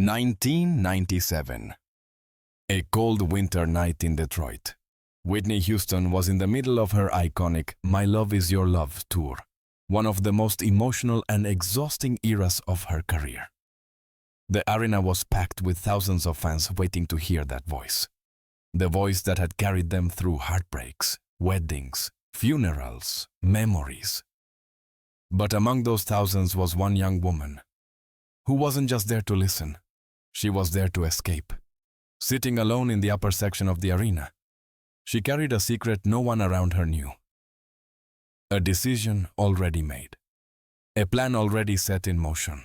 1997. A cold winter night in Detroit. Whitney Houston was in the middle of her iconic My Love Is Your Love tour, one of the most emotional and exhausting eras of her career. The arena was packed with thousands of fans waiting to hear that voice. The voice that had carried them through heartbreaks, weddings, funerals, memories. But among those thousands was one young woman who wasn't just there to listen. She was there to escape. Sitting alone in the upper section of the arena, she carried a secret no one around her knew. A decision already made. A plan already set in motion.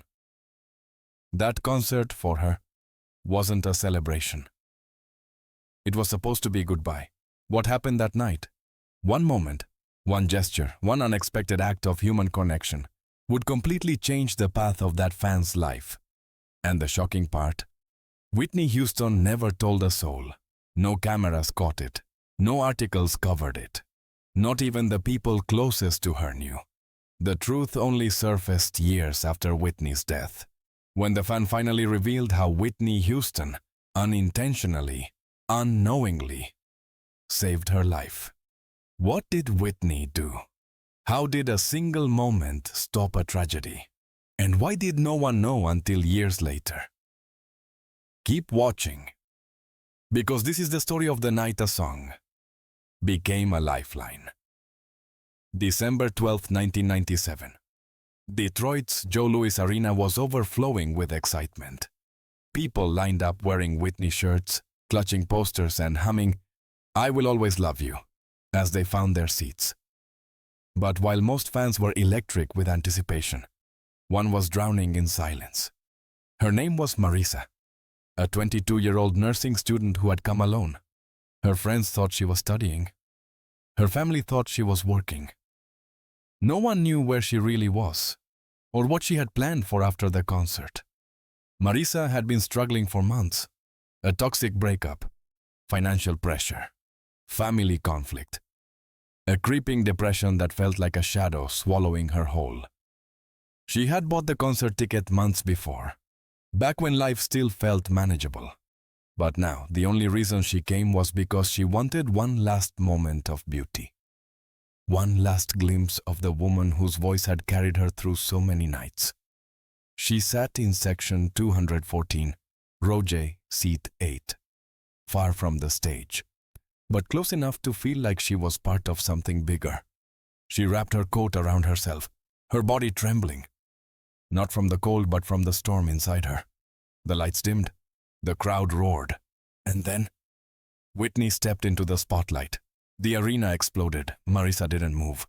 That concert for her wasn't a celebration. It was supposed to be goodbye. What happened that night? One moment, one gesture, one unexpected act of human connection would completely change the path of that fan's life. And the shocking part? Whitney Houston never told a soul. No cameras caught it. No articles covered it. Not even the people closest to her knew. The truth only surfaced years after Whitney's death, when the fan finally revealed how Whitney Houston, unintentionally, unknowingly, saved her life. What did Whitney do? How did a single moment stop a tragedy? And why did no one know until years later? Keep watching, because this is the story of the night a song became a lifeline. December 12, 1997. Detroit's Joe Louis Arena was overflowing with excitement. People lined up wearing Whitney shirts, clutching posters and humming "I Will Always Love You" as they found their seats. But while most fans were electric with anticipation, one was drowning in silence. Her name was Marisa, a 22-year-old nursing student who had come alone. Her friends thought she was studying. Her family thought she was working. No one knew where she really was, or what she had planned for after the concert. Marisa had been struggling for months. A toxic breakup, financial pressure, family conflict, a creeping depression that felt like a shadow swallowing her whole. She had bought the concert ticket months before, back when life still felt manageable. But now, the only reason she came was because she wanted one last moment of beauty. One last glimpse of the woman whose voice had carried her through so many nights. She sat in section 214, row J, seat 8, far from the stage, but close enough to feel like she was part of something bigger. She wrapped her coat around herself, her body trembling. Not from the cold, but from the storm inside her. The lights dimmed. The crowd roared. And then, Whitney stepped into the spotlight. The arena exploded. Marisa didn't move.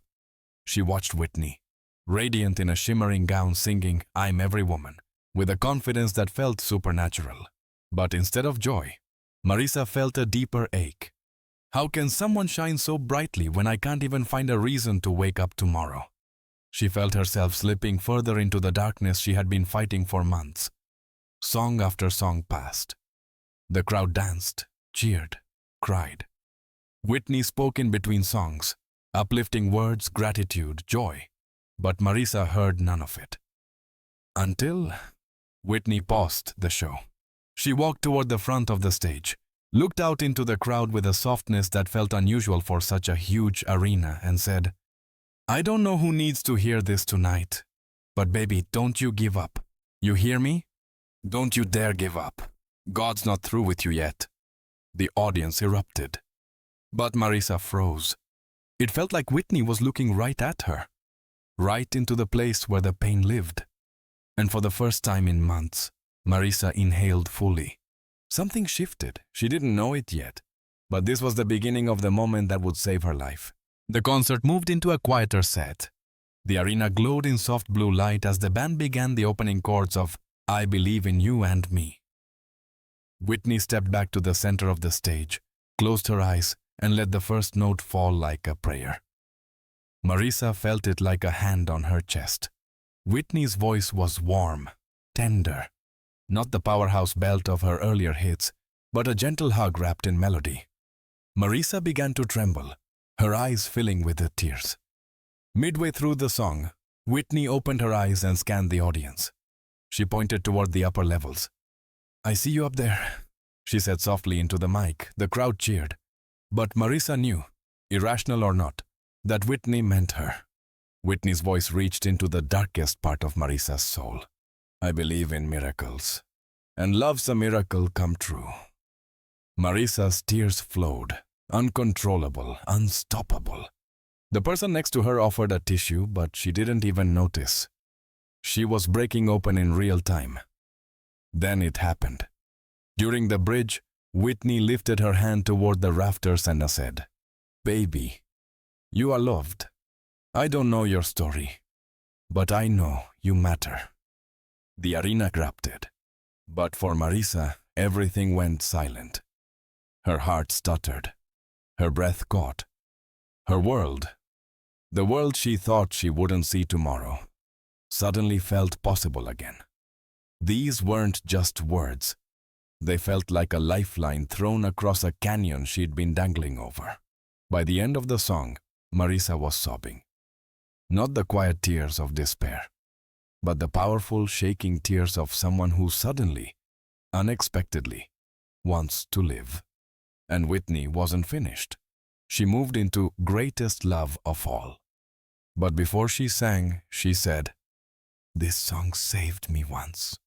She watched Whitney, radiant in a shimmering gown, singing "I'm Every Woman," with a confidence that felt supernatural. But instead of joy, Marisa felt a deeper ache. How can someone shine so brightly when I can't even find a reason to wake up tomorrow? She felt herself slipping further into the darkness she had been fighting for months. Song after song passed. The crowd danced, cheered, cried. Whitney spoke in between songs, uplifting words, gratitude, joy. But Marisa heard none of it. Until Whitney paused the show. She walked toward the front of the stage, looked out into the crowd with a softness that felt unusual for such a huge arena, and said, "I don't know who needs to hear this tonight, but baby, don't you give up. You hear me? Don't you dare give up. God's not through with you yet." The audience erupted. But Marisa froze. It felt like Whitney was looking right at her, right into the place where the pain lived. And for the first time in months, Marisa inhaled fully. Something shifted. She didn't know it yet, but this was the beginning of the moment that would save her life. The concert moved into a quieter set. The arena glowed in soft blue light as the band began the opening chords of "I Believe in You and Me." Whitney stepped back to the center of the stage, closed her eyes, and let the first note fall like a prayer. Marisa felt it like a hand on her chest. Whitney's voice was warm, tender, not the powerhouse belt of her earlier hits, but a gentle hug wrapped in melody. Marisa began to tremble, her eyes filling with the tears. Midway through the song, Whitney opened her eyes and scanned the audience. She pointed toward the upper levels. I see you up there, she said softly into the mic. The crowd cheered. But Marisa knew, irrational or not, that Whitney meant her. Whitney's voice reached into the darkest part of Marisa's soul. I believe in miracles, and love's a miracle come true. Marisa's tears flowed, uncontrollable, unstoppable. The person next to her offered a tissue, but she didn't even notice. She was breaking open in real time. Then it happened. During the bridge, Whitney lifted her hand toward the rafters and said, "Baby, you are loved. I don't know your story, but I know you matter." The arena erupted, but for Marisa, everything went silent. Her heart stuttered. Her breath caught. Her world, the world she thought she wouldn't see tomorrow, suddenly felt possible again. These weren't just words. They felt like a lifeline thrown across a canyon she'd been dangling over. By the end of the song, Marisa was sobbing. Not the quiet tears of despair, but the powerful, shaking tears of someone who suddenly, unexpectedly, wants to live. And Whitney wasn't finished. She moved into greatest love of all. But before she sang, she said, "This song saved me once.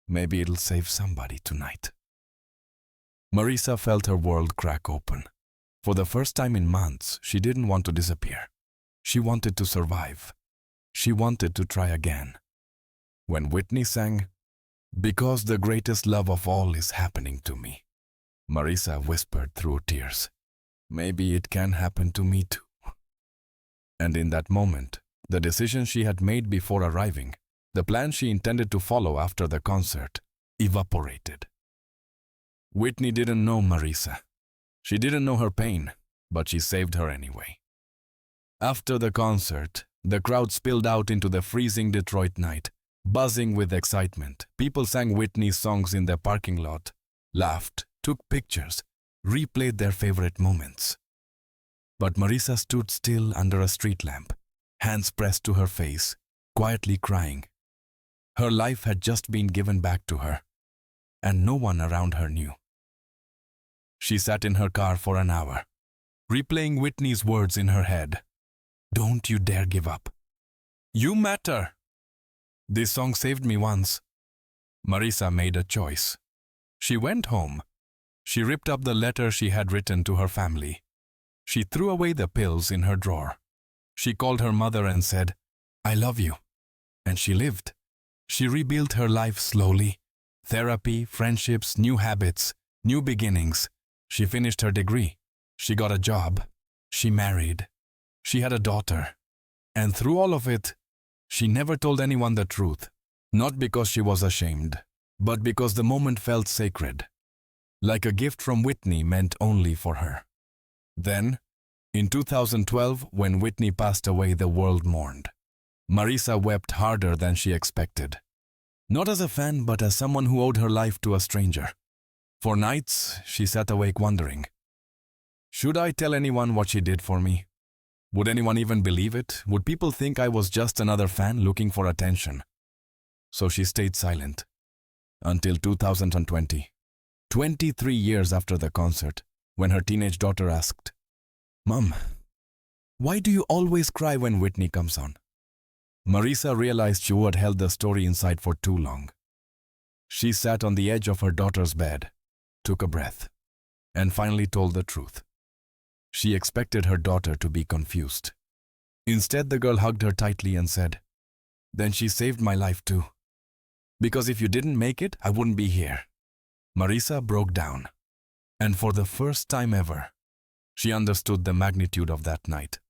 Maybe it'll save somebody tonight." Marisa felt her world crack open. For the first time in months, she didn't want to disappear. She wanted to survive. She wanted to try again. When Whitney sang, "Because the greatest love of all is happening to me," Marisa whispered through tears, "Maybe it can happen to me too." And in that moment, the decision she had made before arriving, the plan she intended to follow after the concert, evaporated. Whitney didn't know Marisa. She didn't know her pain, but she saved her anyway. After the concert, the crowd spilled out into the freezing Detroit night, buzzing with excitement. People sang Whitney's songs in the parking lot, laughed, took pictures, replayed their favorite moments. But Marisa stood still under a street lamp, hands pressed to her face, quietly crying. Her life had just been given back to her, and no one around her knew. She sat in her car for an hour, replaying Whitney's words in her head. "Don't you dare give up. You matter. This song saved me once." Marisa made a choice. She went home. She ripped up the letter she had written to her family. She threw away the pills in her drawer. She called her mother and said, "I love you." And she lived. She rebuilt her life slowly. Therapy, friendships, new habits, new beginnings. She finished her degree. She got a job. She married. She had a daughter. And through all of it, she never told anyone the truth. Not because she was ashamed, but because the moment felt sacred. Like a gift from Whitney meant only for her. Then, in 2012, when Whitney passed away, the world mourned. Marisa wept harder than she expected. Not as a fan, but as someone who owed her life to a stranger. For nights, she sat awake wondering, should I tell anyone what she did for me? Would anyone even believe it? Would people think I was just another fan looking for attention? So she stayed silent. Until 2020, 23 years after the concert, when her teenage daughter asked, "Mom, why do you always cry when Whitney comes on?" Marisa realized she had held the story inside for too long. She sat on the edge of her daughter's bed, took a breath, and finally told the truth. She expected her daughter to be confused. Instead, the girl hugged her tightly and said, "Then she saved my life too. Because if you didn't make it, I wouldn't be here." Marisa broke down. And for the first time ever, she understood the magnitude of that night.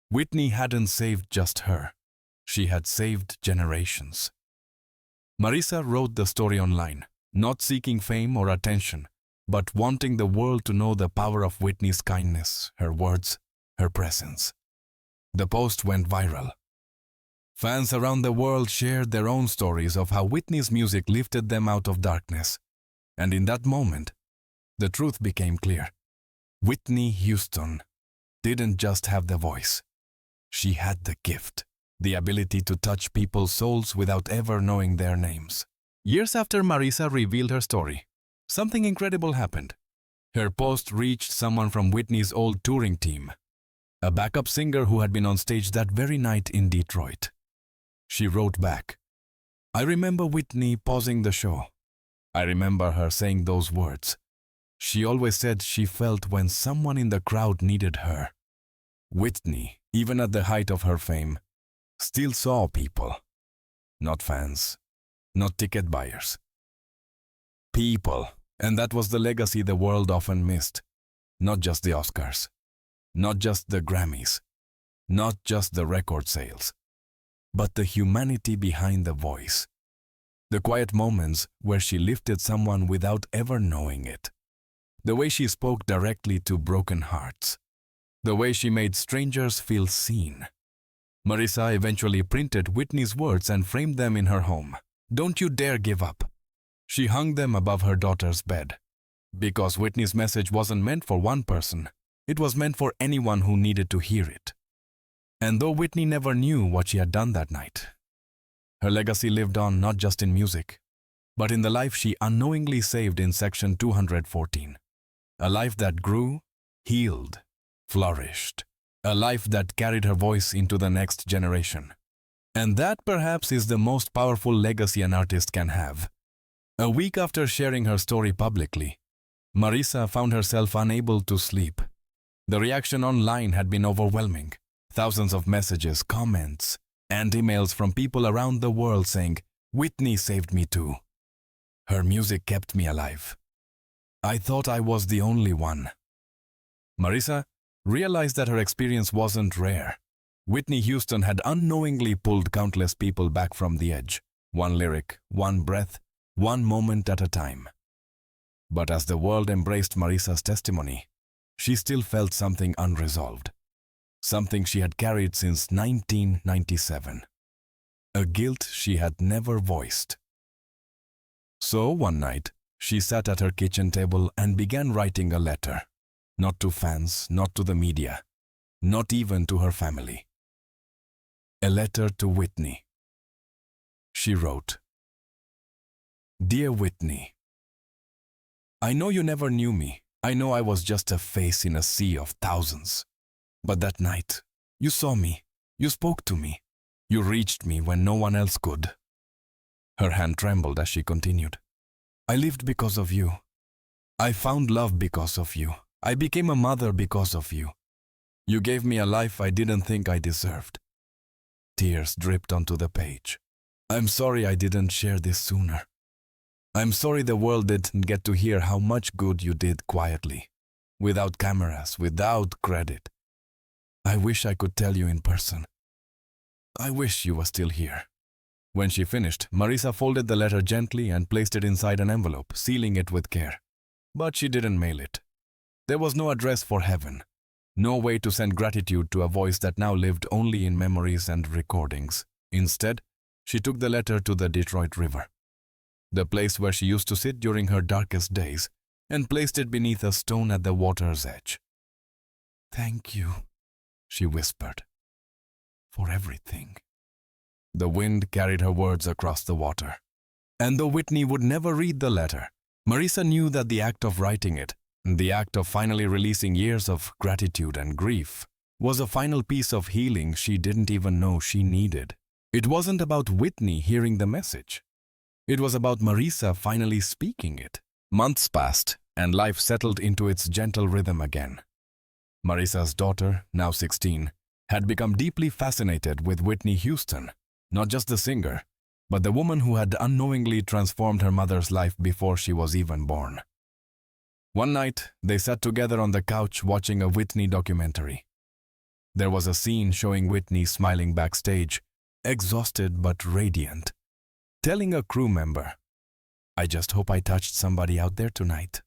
Whitney hadn't saved just her. She had saved generations. Marisa wrote the story online, not seeking fame or attention, but wanting the world to know the power of Whitney's kindness, her words, her presence. The post went viral. Fans around the world shared their own stories of how Whitney's music lifted them out of darkness. And in that moment, the truth became clear. Whitney Houston didn't just have the voice. She had the gift, the ability to touch people's souls without ever knowing their names. Years after Marisa revealed her story, something incredible happened. Her post reached someone from Whitney's old touring team, a backup singer who had been on stage that very night in Detroit. She wrote back, "I remember Whitney pausing the show. I remember her saying those words. She always said she felt when someone in the crowd needed her." Whitney, even at the height of her fame, still saw people. Not fans, not ticket buyers. People, and that was the legacy the world often missed. Not just the Oscars, not just the Grammys, not just the record sales, but the humanity behind the voice. The quiet moments where she lifted someone without ever knowing it. The way she spoke directly to broken hearts. The way she made strangers feel seen. Marisa eventually printed Whitney's words and framed them in her home. "Don't you dare give up." She hung them above her daughter's bed. Because Whitney's message wasn't meant for one person, it was meant for anyone who needed to hear it. And though Whitney never knew what she had done that night, her legacy lived on not just in music, but in the life she unknowingly saved in Section 214. A life that grew, healed, flourished. A life that carried her voice into the next generation. And that perhaps is the most powerful legacy an artist can have. A week after sharing her story publicly, Marisa found herself unable to sleep. The reaction online had been overwhelming. Thousands of messages, comments, and emails from people around the world saying, "Whitney saved me too. Her music kept me alive. I thought I was the only one." Marisa realized that her experience wasn't rare. Whitney Houston had unknowingly pulled countless people back from the edge, one lyric, one breath, one moment at a time. But as the world embraced Marisa's testimony, she still felt something unresolved, something she had carried since 1997, a guilt she had never voiced. So one night, she sat at her kitchen table and began writing a letter. Not to fans, not to the media, not even to her family. A letter to Whitney. She wrote, "Dear Whitney, I know you never knew me. I know I was just a face in a sea of thousands. But that night, you saw me, you spoke to me, you reached me when no one else could." Her hand trembled as she continued. "I lived because of you. I found love because of you. I became a mother because of you. You gave me a life I didn't think I deserved." Tears dripped onto the page. "I'm sorry I didn't share this sooner. I'm sorry the world didn't get to hear how much good you did quietly, without cameras, without credit. I wish I could tell you in person. I wish you were still here." When she finished, Marisa folded the letter gently and placed it inside an envelope, sealing it with care. But she didn't mail it. There was no address for heaven, no way to send gratitude to a voice that now lived only in memories and recordings. Instead, she took the letter to the Detroit River, the place where she used to sit during her darkest days, and placed it beneath a stone at the water's edge. "Thank you," she whispered, "for everything." The wind carried her words across the water. And though Whitney would never read the letter, Marisa knew that the act of writing it, the act of finally releasing years of gratitude and grief, was a final piece of healing she didn't even know she needed. It wasn't about Whitney hearing the message. It was about Marisa finally speaking it. Months passed, and life settled into its gentle rhythm again. Marisa's daughter, now 16, had become deeply fascinated with Whitney Houston, not just the singer, but the woman who had unknowingly transformed her mother's life before she was even born. One night, they sat together on the couch watching a Whitney documentary. There was a scene showing Whitney smiling backstage, exhausted but radiant, telling a crew member, "I just hope I touched somebody out there tonight."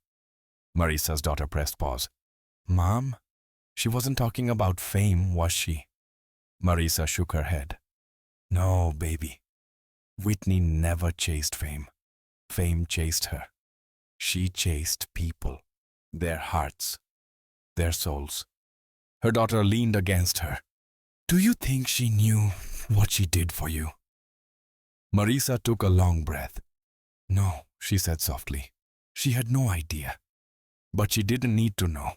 Marisa's daughter pressed pause. "Mom, she wasn't talking about fame, was she?" Marisa shook her head. "No, baby. Whitney never chased fame. Fame chased her. She chased people, their hearts, their souls." Her daughter leaned against her. "Do you think she knew what she did for you?" Marisa took a long breath. No, she said softly. She had no idea. But she didn't need to know.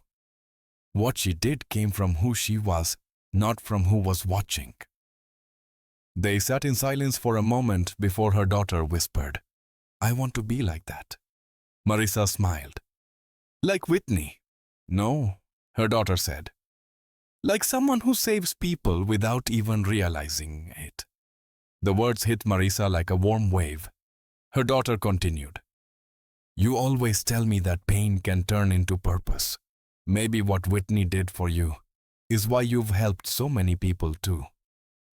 What she did came from who she was, not from who was watching. They sat in silence for a moment before her daughter whispered, "I want to be like that." Marisa smiled. "Like Whitney?" "No," her daughter said. "Like someone who saves people without even realizing it." The words hit Marisa like a warm wave. Her daughter continued, "You always tell me that pain can turn into purpose. Maybe what Whitney did for you is why you've helped so many people too.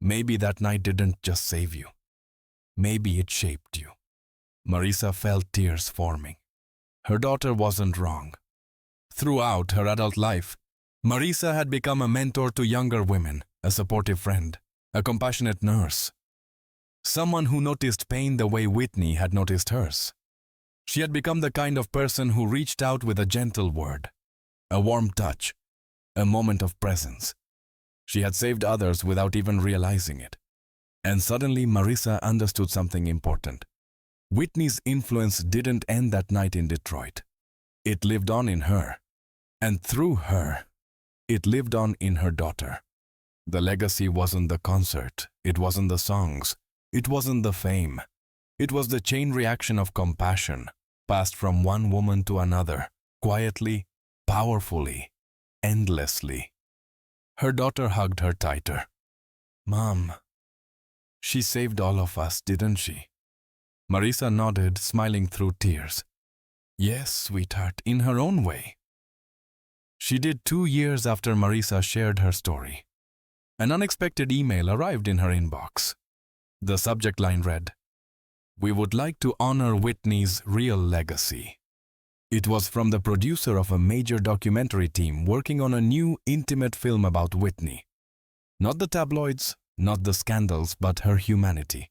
Maybe that night didn't just save you. Maybe it shaped you." Marisa felt tears forming. Her daughter wasn't wrong. Throughout her adult life, Marisa had become a mentor to younger women, a supportive friend, a compassionate nurse. Someone who noticed pain the way Whitney had noticed hers. She had become the kind of person who reached out with a gentle word, a warm touch, a moment of presence. She had saved others without even realizing it. And suddenly Marisa understood something important. Whitney's influence didn't end that night in Detroit. It lived on in her. And through her, it lived on in her daughter. The legacy wasn't the concert, it wasn't the songs, it wasn't the fame. It was the chain reaction of compassion, passed from one woman to another, quietly, powerfully, endlessly. Her daughter hugged her tighter. "Mom, she saved all of us, didn't she?" Marisa nodded, smiling through tears. "Yes, sweetheart, in her own way." She did 2 years after Marisa shared her story. An unexpected email arrived in her inbox. The subject line read, "We would like to honor Whitney's real legacy." It was from the producer of a major documentary team working on a new, intimate film about Whitney. Not the tabloids, not the scandals, but her humanity.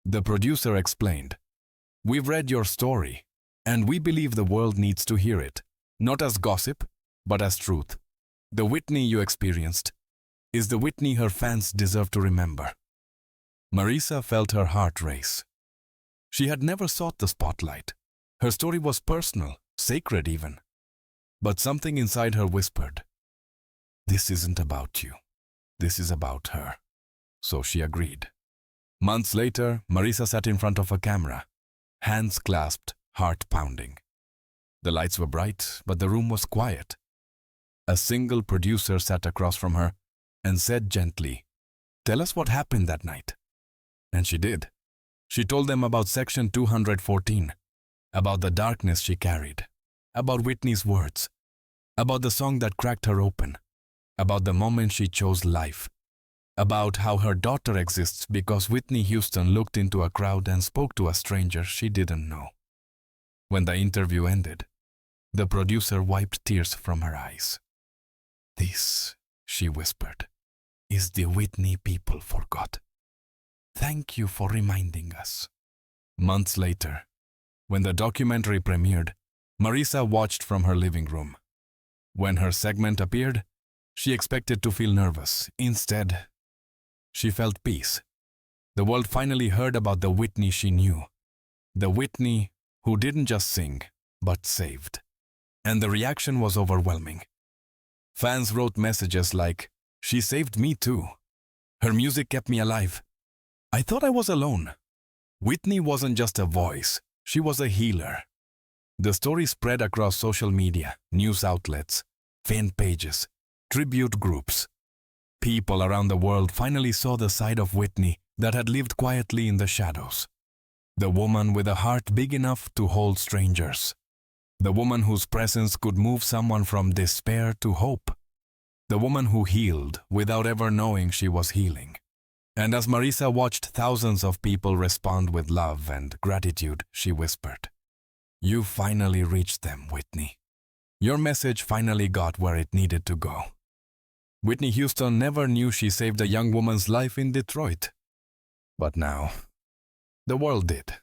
The producer explained, "We've read your story, and we believe the world needs to hear it, not as gossip, but as truth. The Whitney you experienced is the Whitney her fans deserve to remember." Marisa felt her heart race. She had never sought the spotlight. Her story was personal, sacred even. But something inside her whispered, "This isn't about you. This is about her." So she agreed. Months later, Marisa sat in front of a camera, hands clasped, heart pounding. The lights were bright, but the room was quiet. A single producer sat across from her and said gently, "Tell us what happened that night." And she did. She told them about Section 214, about the darkness she carried, about Whitney's words, about the song that cracked her open, about the moment she chose life, about how her daughter exists because Whitney Houston looked into a crowd and spoke to a stranger she didn't know. When the interview ended, the producer wiped tears from her eyes. "This," she whispered, "is the Whitney people forgot. Thank you for reminding us." Months later, when the documentary premiered, Marisa watched from her living room. When her segment appeared, she expected to feel nervous. Instead, she felt peace. The world finally heard about the Whitney she knew. The Whitney who didn't just sing, but saved. And the reaction was overwhelming. Fans wrote messages like, "She saved me too. Her music kept me alive. I thought I was alone." Whitney wasn't just a voice, she was a healer. The story spread across social media, news outlets, fan pages, tribute groups. People around the world finally saw the side of Whitney that had lived quietly in the shadows. The woman with a heart big enough to hold strangers. The woman whose presence could move someone from despair to hope. The woman who healed without ever knowing she was healing. And as Marisa watched thousands of people respond with love and gratitude, she whispered, "You finally reached them, Whitney. Your message finally got where it needed to go." Whitney Houston never knew she saved a young woman's life in Detroit. But now, the world did.